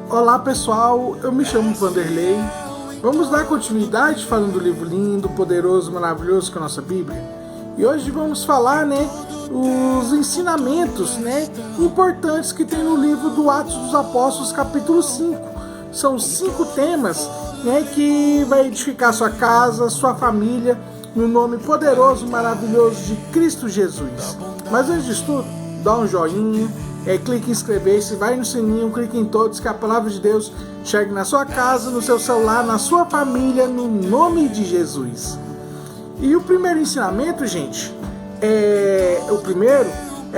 Olá pessoal, eu me chamo Vanderlei. Vamos dar continuidade falando do livro lindo, poderoso, maravilhoso que é a nossa Bíblia. E hoje vamos falar, os ensinamentos, importantes que tem no livro do Atos dos Apóstolos, capítulo 5. São 5 temas, que vai edificar sua casa, sua família, no nome poderoso, maravilhoso de Cristo Jesus. Mas antes disso tudo, dá um joinha, clique em inscrever-se, vai no sininho, clique em todos, que a palavra de Deus chegue na sua casa, no seu celular, na sua família, no nome de Jesus. E o primeiro ensinamento, gente, é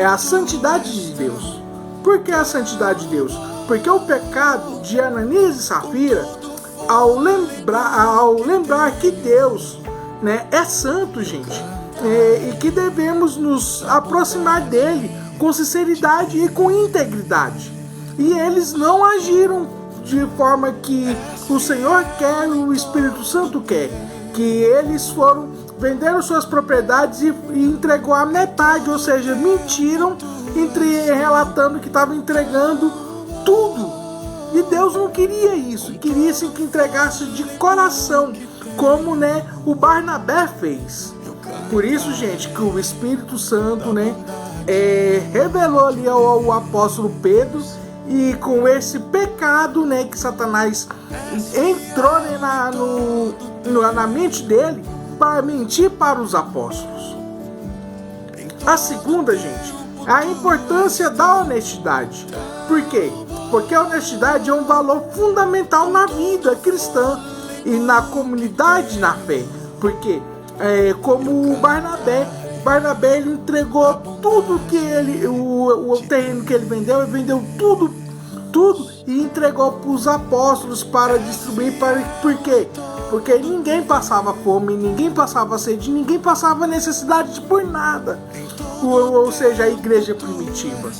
a santidade de Deus. Por que a santidade de Deus? Porque o pecado de Ananias e Safira, ao lembrar que Deus, é santo, gente, e que devemos nos aproximar dele com sinceridade e com integridade. E eles não agiram de forma que o Senhor quer, o Espírito Santo quer. Que eles foram, venderam suas propriedades e entregou a metade, ou seja, mentiram, relatando que estavam entregando tudo. E Deus não queria isso, queria sim que entregasse de coração, como o Barnabé fez. Por isso, gente, que o Espírito Santo, revelou ali ao apóstolo Pedro, e com esse pecado, que Satanás entrou na mente dele para mentir para os apóstolos. A segunda, gente, é a importância da honestidade. Por quê? Porque a honestidade é um valor fundamental na vida cristã e na comunidade, na fé. Porque, como o Barnabé ele entregou tudo que o terreno que ele vendeu tudo e entregou para os apóstolos para distribuir. Por quê? Porque ninguém passava fome, ninguém passava sede, ninguém passava necessidade por nada. Ou seja, a igreja primitiva.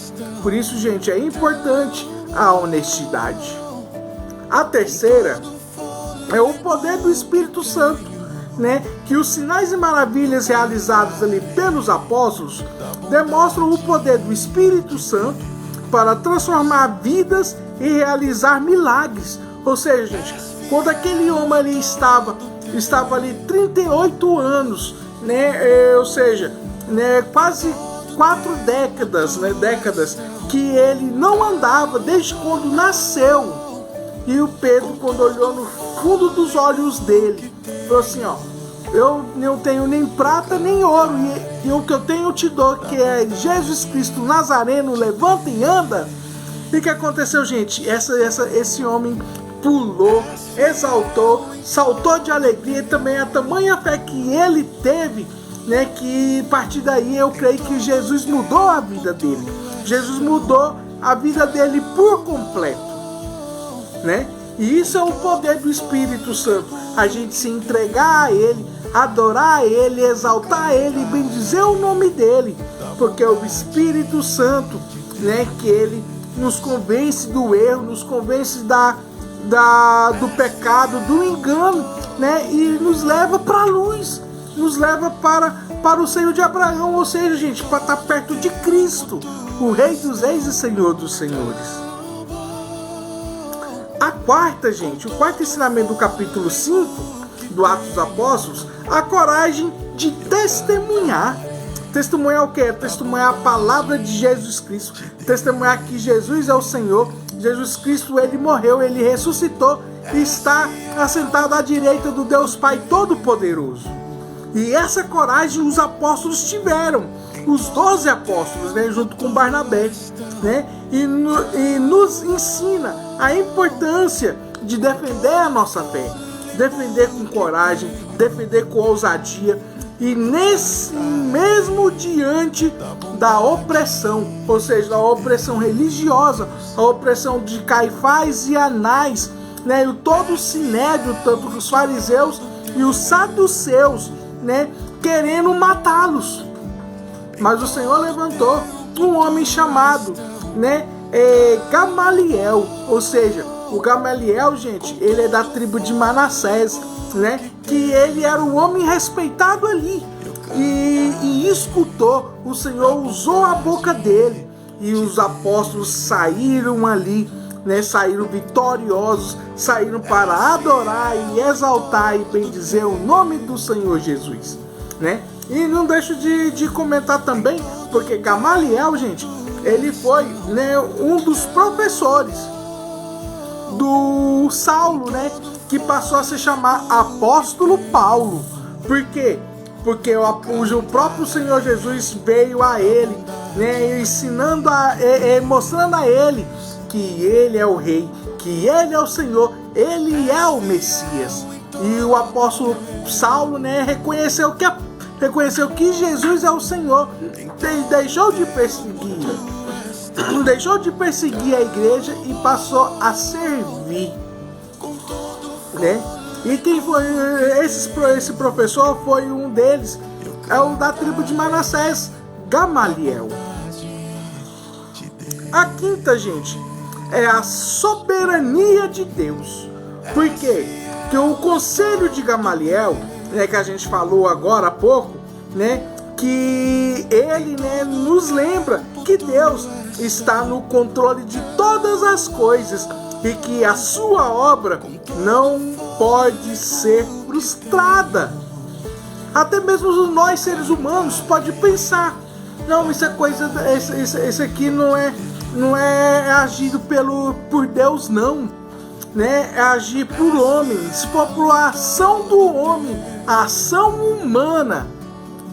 Por isso, gente, é importante a honestidade. A terceira é o poder do Espírito Santo. Que os sinais e maravilhas realizados ali pelos apóstolos demonstram o poder do Espírito Santo para transformar vidas e realizar milagres. Ou seja, gente, quando aquele homem ali estava ali 38 anos, ou seja, quase 4 décadas que ele não andava desde quando nasceu. E o Pedro, quando olhou no fundo dos olhos dele, falou assim, eu não tenho nem prata nem ouro, e o que eu tenho eu te dou, que é Jesus Cristo Nazareno, levanta e anda. E o que aconteceu, gente? Esse homem pulou, exaltou, saltou de alegria, e também a tamanha fé que ele teve, que a partir daí eu creio que Jesus mudou a vida dele. Jesus mudou a vida dele por completo. E isso é o poder do Espírito Santo, a gente se entregar a Ele, adorar a Ele, exaltar Ele, bendizer o nome dEle, porque é o Espírito Santo, que Ele nos convence do erro, nos convence do pecado, do engano, e nos leva para a luz, nos leva para o seio de Abraão, ou seja, gente, para estar perto de Cristo, o Rei dos Reis e Senhor dos Senhores. O quarto ensinamento do capítulo 5 do Atos dos Apóstolos, a coragem de testemunhar. Testemunhar o quê? Testemunhar a palavra de Jesus Cristo, testemunhar que Jesus é o Senhor, Jesus Cristo, ele morreu, ele ressuscitou e está assentado à direita do Deus Pai Todo-Poderoso. E essa coragem os apóstolos tiveram, os 12 apóstolos, junto com Barnabé, e nos ensina a importância de defender a nossa fé, defender com coragem, defender com ousadia, e mesmo diante da opressão, ou seja, da opressão religiosa, a opressão de Caifás e Anás, e todo o sinédrio, tanto os fariseus e os saduceus, querendo matá-los. Mas o Senhor levantou um homem chamado, Gamaliel, ou seja, o Gamaliel, gente, ele é da tribo de Manassés, que ele era um homem respeitado ali, e escutou, o Senhor usou a boca dele, e os apóstolos saíram ali né, saíram vitoriosos, saíram para adorar e exaltar e bendizer o nome do Senhor Jesus, né? E não deixo de comentar também, porque Gamaliel, gente, ele foi, né, um dos professores do Saulo, né, que passou a se chamar Apóstolo Paulo. Por quê? Porque o próprio Senhor Jesus veio a ele, né, ensinando, mostrando a ele que ele é o rei, que ele é o Senhor, ele é o Messias. E o apóstolo Saulo, né, reconheceu que Jesus é o Senhor, deixou de perseguir a igreja e passou a servir, né? E quem foi esse professor? Foi um deles, é o da tribo de Manassés, Gamaliel. A quinta, gente, é a soberania de Deus. Por quê? Porque o conselho de Gamaliel, né, que a gente falou agora há pouco, né, que ele, né, nos lembra que Deus está no controle de todas as coisas e que a sua obra não pode ser frustrada. Até mesmo nós, seres humanos, pode pensar: não, isso é coisa, isso aqui não é agido por Deus, não, né? É agir por homem. Se for por ação do homem, a ação humana,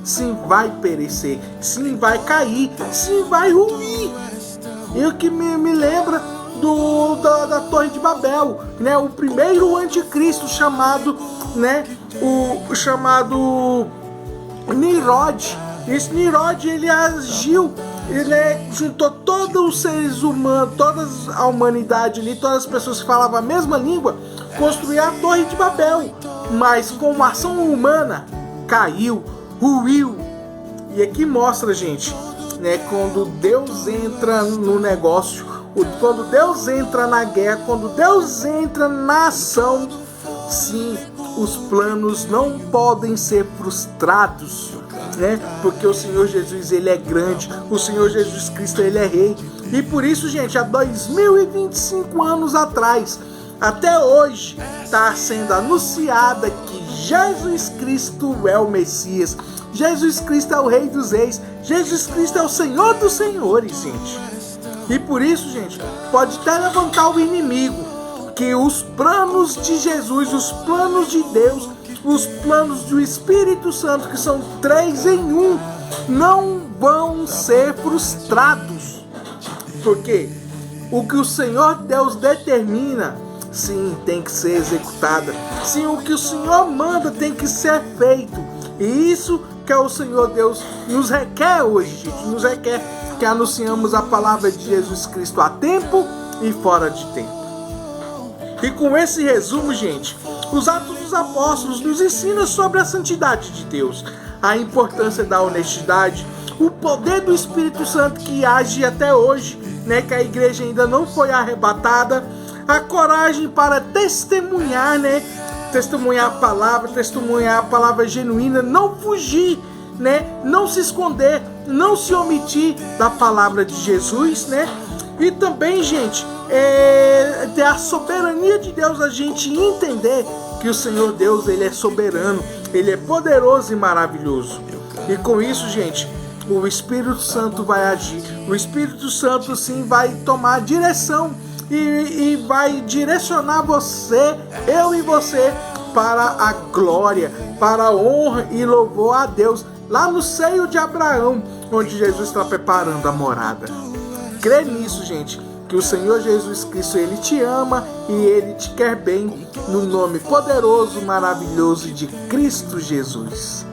sim, vai perecer, sim, vai cair, sim, vai ruir. E o que me lembra da Torre de Babel, né? O primeiro anticristo chamado, né, o chamado Nimrod. Esse Nimrod, ele agiu, ele juntou todos os seres humanos, toda a humanidade ali, todas as pessoas que falavam a mesma língua, construiu a Torre de Babel, mas com uma ação humana caiu, ruiu. E aqui mostra, gente, né, quando Deus entra no negócio, quando Deus entra na guerra, quando Deus entra na ação, sim, os planos não podem ser frustrados, né? Porque o Senhor Jesus, ele é grande, o Senhor Jesus Cristo, ele é rei. E por isso, gente, há 2025 anos atrás, até hoje, está sendo anunciada que Jesus Cristo é o Messias, Jesus Cristo é o Rei dos Reis, Jesus Cristo é o Senhor dos Senhores, gente. E por isso, gente, pode até levantar o inimigo, que os planos de Jesus, os planos de Deus, os planos do Espírito Santo, que são 3 em 1, não vão ser frustrados. Porque o que o Senhor Deus determina, sim, tem que ser executada. Sim, o que o Senhor manda tem que ser feito. E isso que é o Senhor Deus nos requer hoje, gente, nos requer que anunciamos a palavra de Jesus Cristo a tempo e fora de tempo. E com esse resumo, gente, os Atos dos Apóstolos nos ensinam sobre a santidade de Deus, a importância da honestidade, o poder do Espírito Santo que age até hoje, né, que a igreja ainda não foi arrebatada, a coragem para testemunhar, né, testemunhar a palavra genuína, não fugir, né, não se esconder, não se omitir da palavra de Jesus, né? E também, gente, ter a soberania de Deus, a gente entender que o Senhor Deus, ele é soberano, ele é poderoso e maravilhoso. E com isso, gente, o Espírito Santo vai agir, o Espírito Santo sim vai tomar direção e vai direcionar você, eu e você, para a glória, para a honra e louvor a Deus, lá no seio de Abraão, onde Jesus está preparando a morada. Crê nisso, gente, que o Senhor Jesus Cristo, ele te ama e ele te quer bem, no nome poderoso, maravilhoso de Cristo Jesus.